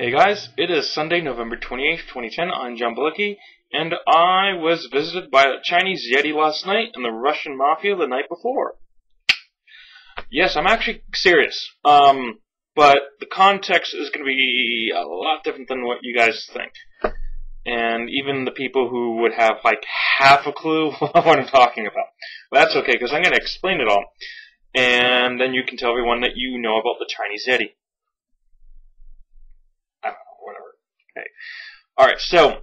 Hey guys, it is Sunday, November 28th, 2010. I'm John Balicki, and I was visited by a Chinese Yeti last night and the Russian Mafia the night before. Yes, I'm actually serious. But the context is going to be a lot different than what you guys think. And even the people who would have like half a clue what I'm talking about. But that's okay, because I'm going to explain it all. And then you can tell everyone that you know about the Chinese Yeti. Okay. Alright, so,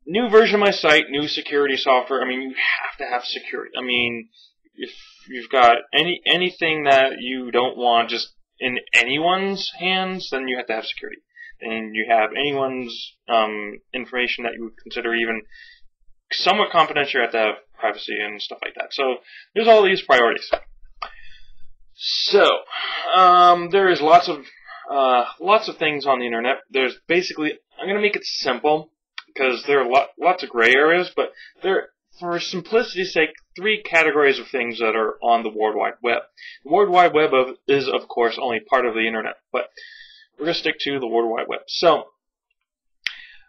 new version of my site, new security software. I mean, you have to have security. I mean, if you've got anything that you don't want just in anyone's hands, then you have to have security. And you have anyone's information that you would consider even somewhat confidential, you have to have privacy and stuff like that. So, there's all these priorities. So, there is lots of things on the internet. There's basically, I'm going to make it simple because there are lots of gray areas, but there, for simplicity's sake, three categories of things that are on the World Wide Web. The World Wide Web is, of course, only part of the internet, but we're going to stick to the World Wide Web. So,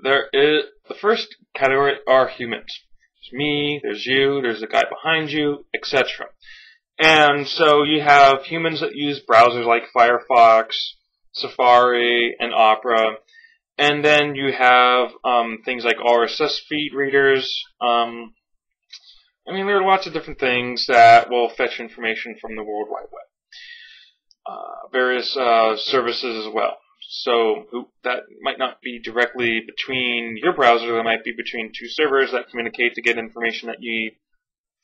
there is, the first category are humans. There's me, there's you, there's the guy behind you, etc. And so you have humans that use browsers like Firefox, Safari, and Opera, and then you have things like RSS feed readers. I mean, there are lots of different things that will fetch information from the World Wide Web. Various services as well. So that might not be directly between your browser, that might be between two servers that communicate to get information that you need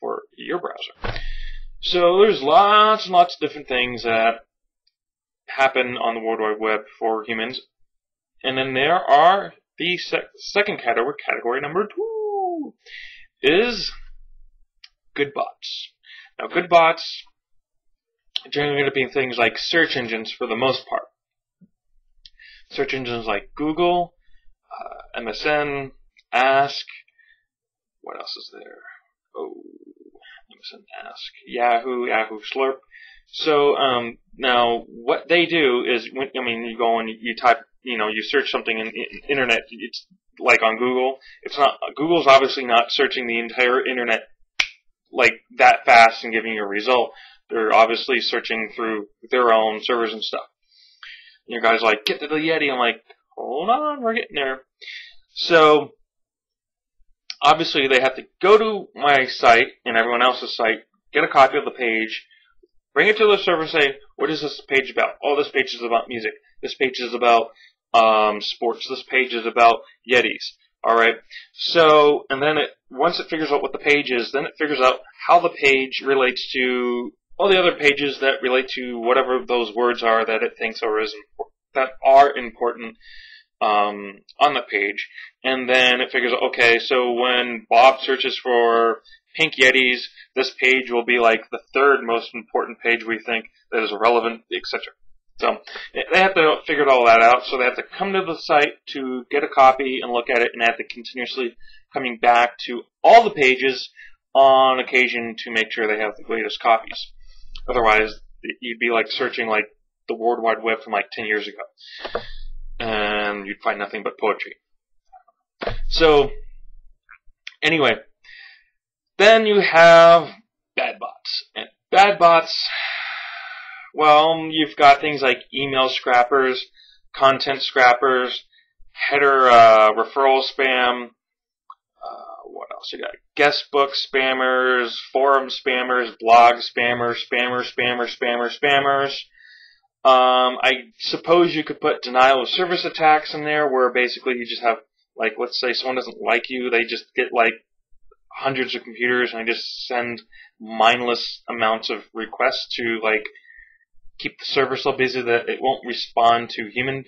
for your browser. So there's lots and lots of different things that happen on the World Wide Web for humans. And then there are the second category number 2, is good bots. Now, good bots are generally going to be things like search engines for the most part. Search engines like Google, MSN, Ask, what else is there? Oh, MSN, Ask, Yahoo Slurp. So, now, what they do is, you go and you type, you search something in internet, it's like on Google. It's not, Google's obviously not searching the entire internet like that fast and giving you a result. They're obviously searching through their own servers and stuff. And your guy's like, get to the Yeti. I'm like, hold on, we're getting there. So, obviously they have to go to my site and everyone else's site, get a copy of the page, bring it to the server and say, what is this page about? Oh, this page is about music. This page is about sports. This page is about Yetis. Alright? So, and then once it figures out what the page is, then it figures out how the page relates to all the other pages that relate to whatever those words are that it thinks are important on the page. And then it figures out, okay, so when Bob searches for pink Yetis, this page will be like the third most important page we think that is relevant, etc. So they have to figure all that out. So they have to come to the site to get a copy and look at it, and they have to continuously coming back to all the pages on occasion to make sure they have the latest copies. Otherwise, you'd be like searching like the World Wide Web from like 10 years ago, and you'd find nothing but poetry. So anyway. Then you have bad bots. And bad bots, well, you've got things like email scrappers, content scrappers, header referral spam, what else you got? Guest book spammers, forum spammers, blog spammers, spammers. I suppose you could put denial of service attacks in there, where basically you just have, like, let's say someone doesn't like you, they just get like hundreds of computers, and I just send mindless amounts of requests to like keep the server so busy that it won't respond to human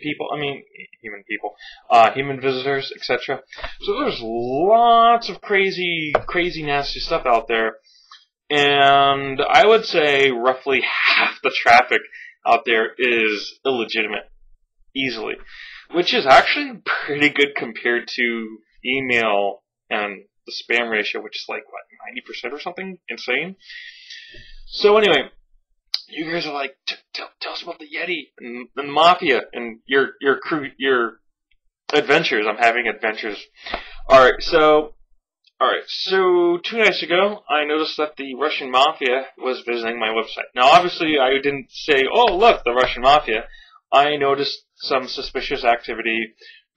visitors, etc. So there's lots of crazy, nasty stuff out there, and I would say roughly half the traffic out there is illegitimate, easily, which is actually pretty good compared to email and the spam ratio, which is like, what, 90% or something? Insane. So anyway, you guys are like, tell us about the Yeti and the Mafia and your crew, your adventures. I'm having adventures. Alright, so 2 nights ago, I noticed that the Russian Mafia was visiting my website. Now, obviously, I didn't say, oh, look, the Russian Mafia. I noticed some suspicious activity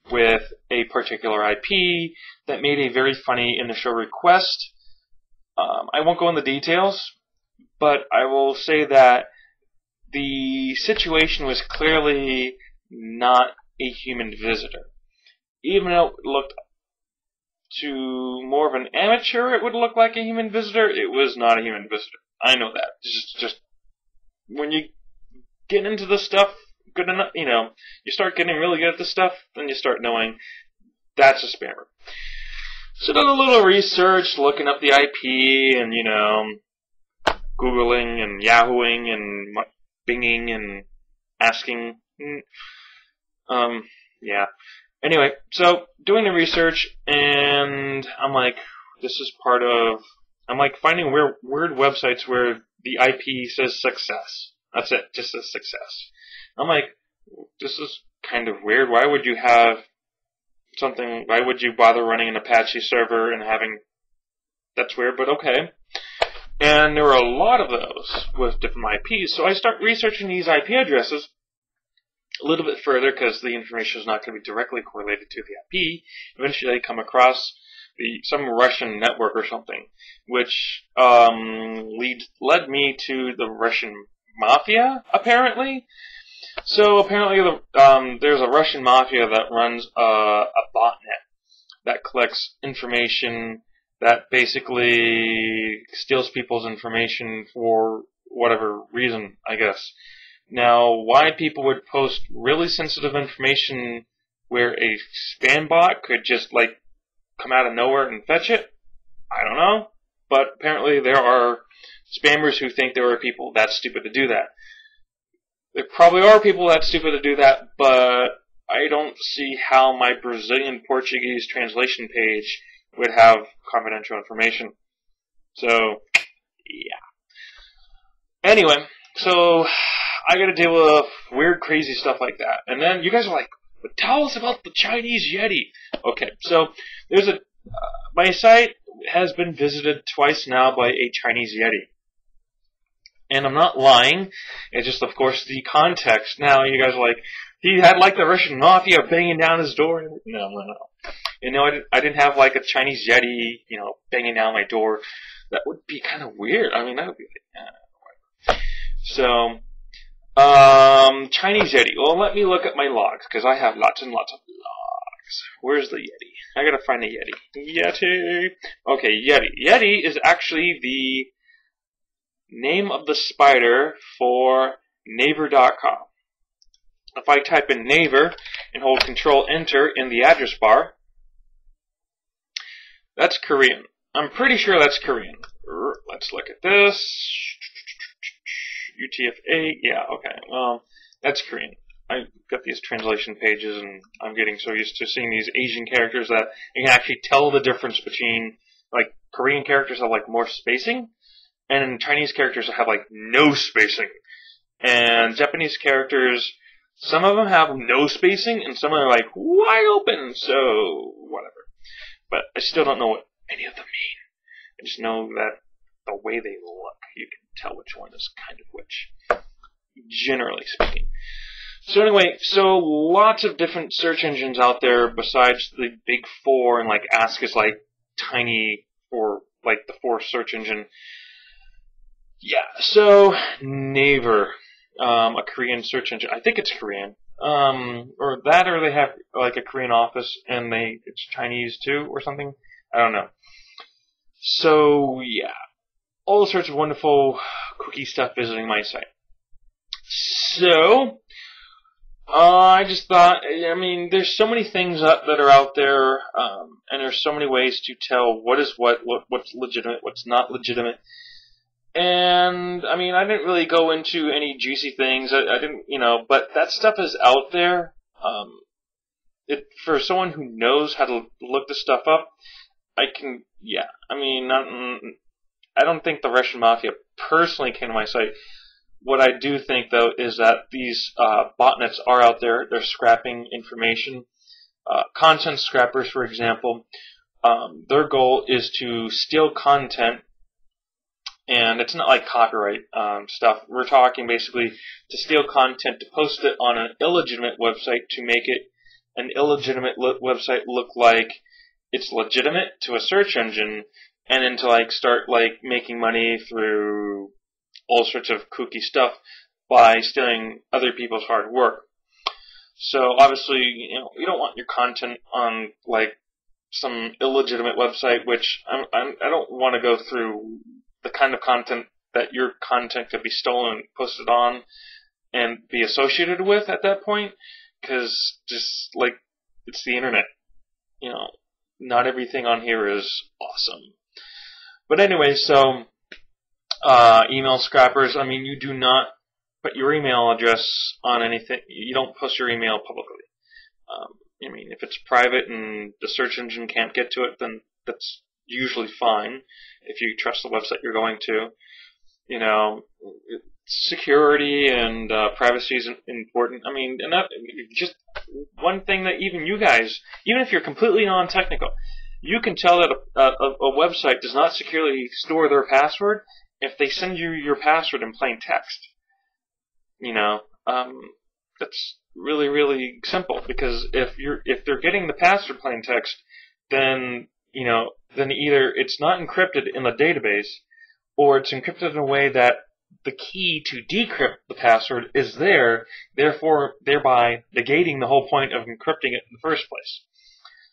with a particular IP that made a very funny initial request. I won't go into details, but I will say that the situation was clearly not a human visitor. Even though it looked to more of an amateur, it would look like a human visitor. It was not a human visitor. I know that. Just when you get into this stuff good enough, you start getting really good at this stuff, then you start knowing that's a spammer. So did a little research, looking up the IP, and Googling and Yahooing and Binging and asking. Yeah. Anyway, so doing the research, and I'm like, I'm like finding weird websites where the IP says success. That's it, just says success. I'm like, this is kind of weird. Why would you have something, why would you bother running an Apache server and having, that's weird, but okay. And there were a lot of those with different IPs, so I start researching these IP addresses a little bit further because the information is not going to be directly correlated to the IP. Eventually I come across some Russian network or something, which led me to the Russian Mafia, apparently. So apparently there's a Russian Mafia that runs a botnet that collects information that basically steals people's information for whatever reason, I guess. Now, why people would post really sensitive information where a spam bot could just, come out of nowhere and fetch it, I don't know. But apparently there are spammers who think there are people that stupid to do that. There probably are people that stupid to do that, but I don't see how my Brazilian Portuguese translation page would have confidential information. So, yeah. Anyway, so I gotta deal with weird, crazy stuff like that. And then you guys are like, but tell us about the Chinese Yeti. Okay, so there's my site has been visited twice now by a Chinese Yeti. And I'm not lying. It's just, of course, the context. Now, you guys are like, he had the Russian Mafia banging down his door. No. I didn't have a Chinese Yeti, banging down my door. That would be kind of weird. I mean, that would be whatever. So, Chinese Yeti. Well, let me look at my logs, because I have lots and lots of logs. Where's the Yeti? I gotta find the Yeti. Yeti! Okay, Yeti. Yeti is actually the name of the spider for Naver.com. If I type in Naver and hold Control-Enter in the address bar, that's Korean. I'm pretty sure that's Korean. Let's look at this. UTF-8, yeah, okay. Well, that's Korean. I got these translation pages, and I'm getting so used to seeing these Asian characters that you can actually tell the difference between, Korean characters have, more spacing, and Chinese characters have, no spacing. And Japanese characters, some of them have no spacing, and some are, wide open, so whatever. But I still don't know what any of them mean. I just know that the way they look, you can tell which one is kind of which, generally speaking. So anyway, lots of different search engines out there besides the big four, and Ask is tiny for the fourth search engine. Yeah, so Naver, a Korean search engine. I think it's Korean. Or they have a Korean office and it's Chinese too or something. I don't know. So yeah, all sorts of wonderful cookie stuff visiting my site. So I just thought, there's so many things that are out there, and there's so many ways to tell what is what's legitimate, what's not legitimate. And, I didn't really go into any juicy things. I didn't, but that stuff is out there. For someone who knows how to look this stuff up, I don't think the Russian Mafia personally came to my site. what I do think, though, is that these botnets are out there. They're scrapping information. Content scrappers, for example, their goal is to steal content, and it's not like copyright stuff. We're talking basically to steal content, to post it on an illegitimate website, to make it an illegitimate website look like it's legitimate to a search engine, and then to like start like making money through all sorts of kooky stuff by stealing other people's hard work. So obviously, you don't want your content on like some illegitimate website, which I don't want to go through the kind of content that your content could be stolen and posted on and be associated with at that point, because just like it's the internet, not everything on here is awesome. But anyway, so email scrappers, I mean, you do not put your email address on anything. You don't post your email publicly. I mean, if it's private and the search engine can't get to it, then that's usually fine if you trust the website you're going to. Security and privacy is important. I mean, and that just one thing that even you guys, even if you're completely non-technical, you can tell that a website does not securely store their password if they send you your password in plain text. That's really, really simple, because if they're getting the password plain text, then either it's not encrypted in the database, or it's encrypted in a way that the key to decrypt the password is there, thereby negating the whole point of encrypting it in the first place.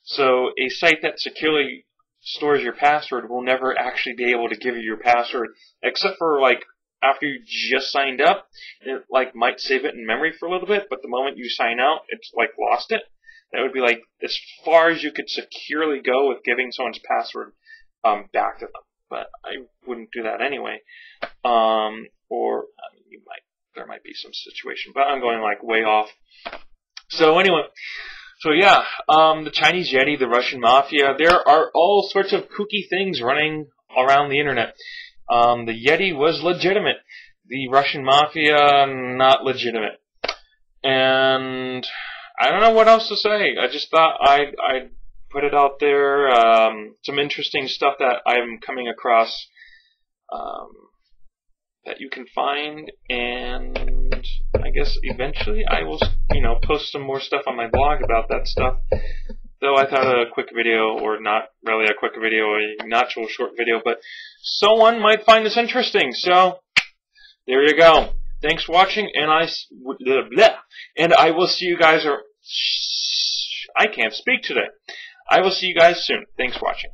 So a site that securely stores your password will never actually be able to give you your password, except for like after you just signed up. It like might save it in memory for a little bit, but the moment you sign out, it's like lost it. That would be like as far as you could securely go with giving someone's password back to them. But I wouldn't do that anyway. There might be some situation, but I'm going like way off. So anyway, the Chinese Yeti, the Russian Mafia, there are all sorts of kooky things running around the internet. The Yeti was legitimate. The Russian Mafia, not legitimate. And I don't know what else to say. I just thought I'd put it out there. Some interesting stuff that I'm coming across that you can find, and I guess eventually I will, post some more stuff on my blog about that stuff. Though I thought a quick video, or not really a quick video, an actual short video, but someone might find this interesting. So there you go. Thanks for watching, and I will see you guys. I can't speak today. I will see you guys soon. Thanks for watching.